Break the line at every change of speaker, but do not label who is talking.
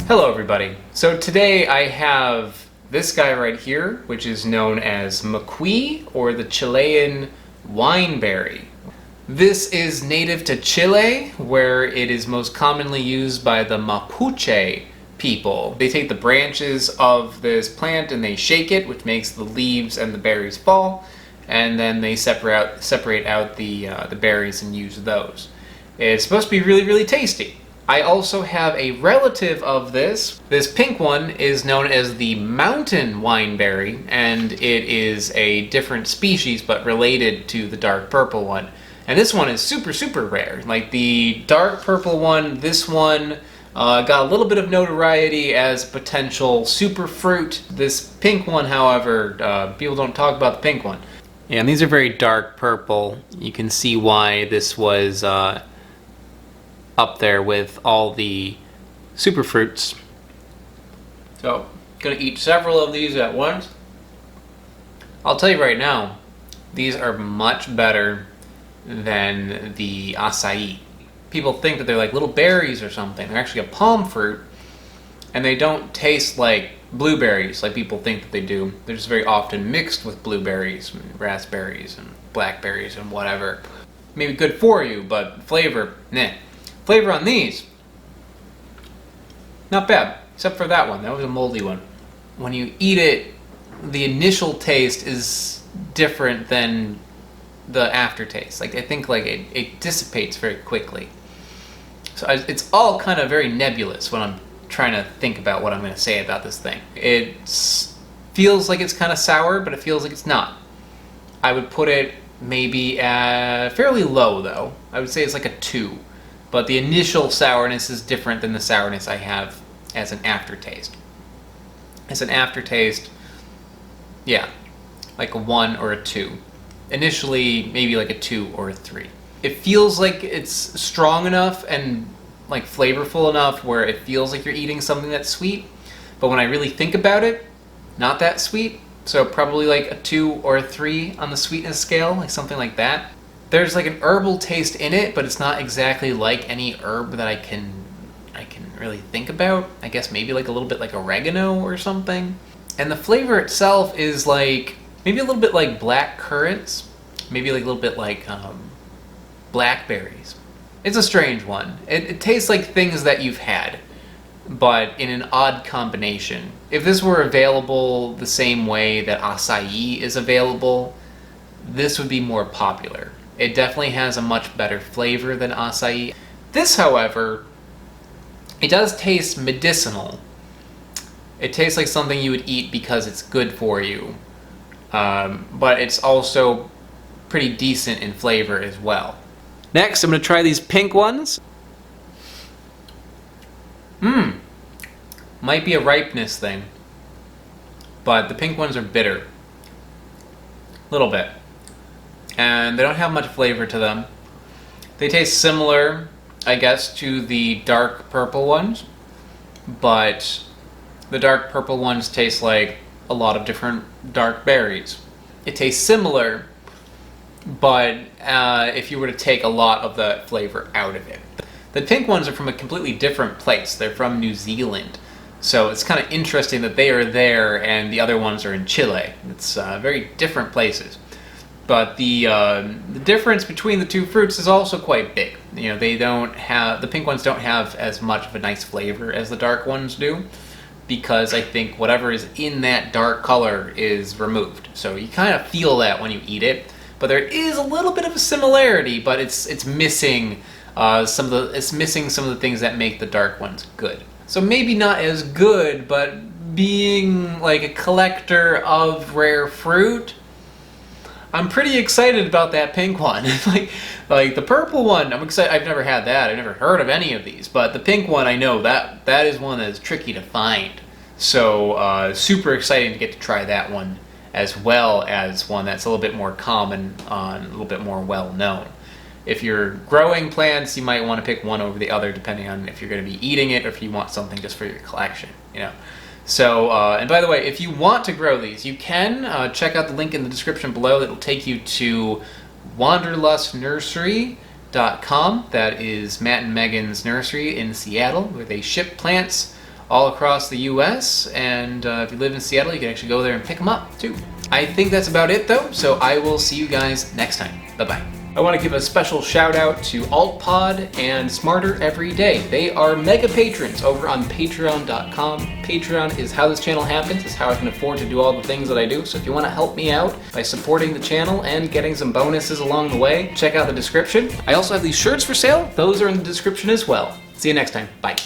Hello everybody. So today I have this guy right here, which is known as Maqui, or the Chilean wineberry. This is native to Chile, where it is most commonly used by the Mapuche people. They take the branches of this plant and they shake it, which makes the leaves and the berries fall, and then they separate out the berries and use those. It's supposed to be really, really tasty. I also have a relative of this. This pink one is known as the mountain wineberry, and it is a different species but related to the dark purple one. And this one is super, super rare. Like the dark purple one, this one got a little bit of notoriety as potential super fruit. This pink one, however, people don't talk about the pink one. Yeah, and these are very dark purple. You can see why this was up there with all the super fruits. So, gonna eat several of these at once. I'll tell you right now, these are much better than the acai. People think that they're like little berries or something. They're actually a palm fruit, and they don't taste like blueberries like people think that they do. They're just very often mixed with blueberries, and raspberries, and blackberries, and whatever. Maybe good for you, but flavor, nah. Flavor on these, not bad, except for that one. That was a moldy one. When you eat it, the initial taste is different than the aftertaste. Like I think like it dissipates very quickly. So it's all kind of very nebulous when I'm trying to think about what I'm going to say about this thing. It feels like it's kind of sour, but it feels like it's not. I would put it maybe at fairly low though. I would say it's like a 2. But the initial sourness is different than the sourness I have as an aftertaste. As an aftertaste, yeah, like a 1 or a 2. Initially, maybe like a 2 or a 3. It feels like it's strong enough and like flavorful enough where it feels like you're eating something that's sweet. But when I really think about it, not that sweet. So probably like a 2 or a 3 on the sweetness scale, like something like that. There's like an herbal taste in it, but it's not exactly like any herb that I can really think about. I guess maybe like a little bit like oregano or something. And the flavor itself is like maybe a little bit like black currants, maybe like a little bit like blackberries. It's a strange one. It tastes like things that you've had, but in an odd combination. If this were available the same way that acai is available, this would be more popular. It definitely has a much better flavor than acai. This, however, it does taste medicinal. It tastes like something you would eat because it's good for you. But it's also pretty decent in flavor as well. Next, I'm going to try these pink ones. Might be a ripeness thing. But the pink ones are bitter. A little bit. And they don't have much flavor to them. They taste similar, I guess, to the dark purple ones, but the dark purple ones taste like a lot of different dark berries. It tastes similar, but if you were to take a lot of the flavor out of it. The pink ones are from a completely different place. They're from New Zealand. So it's kind of interesting that they are there and the other ones are in Chile. It's very different places. But the difference between the two fruits is also quite big. You know, the pink ones don't have as much of a nice flavor as the dark ones do, because I think whatever is in that dark color is removed. So you kind of feel that when you eat it. But there is a little bit of a similarity, but it's missing some of the things that make the dark ones good. So maybe not as good, but being like a collector of rare fruit, I'm pretty excited about that pink one. like the purple one, I'm excited. I've never had that. I've never heard of any of these. But the pink one, I know that is one that is tricky to find. So super exciting to get to try that one, as well as one that's a little bit more common, a little bit more well known. If you're growing plants, you might want to pick one over the other, depending on if you're going to be eating it or if you want something just for your collection. You know. So, and by the way, if you want to grow these, you can check out the link in the description below. That will take you to wanderlustnursery.com. That is Matt and Megan's nursery in Seattle, where they ship plants all across the US, and if you live in Seattle, you can actually go there and pick them up too. I think that's about it though, so I will see you guys next time. Bye-bye. I want to give a special shout out to AltPod and Smarter Every Day. They are mega patrons over on patreon.com. Patreon is how this channel happens. It's how I can afford to do all the things that I do. So if you want to help me out by supporting the channel and getting some bonuses along the way, check out the description. I also have these shirts for sale. Those are in the description as well. See you next time. Bye.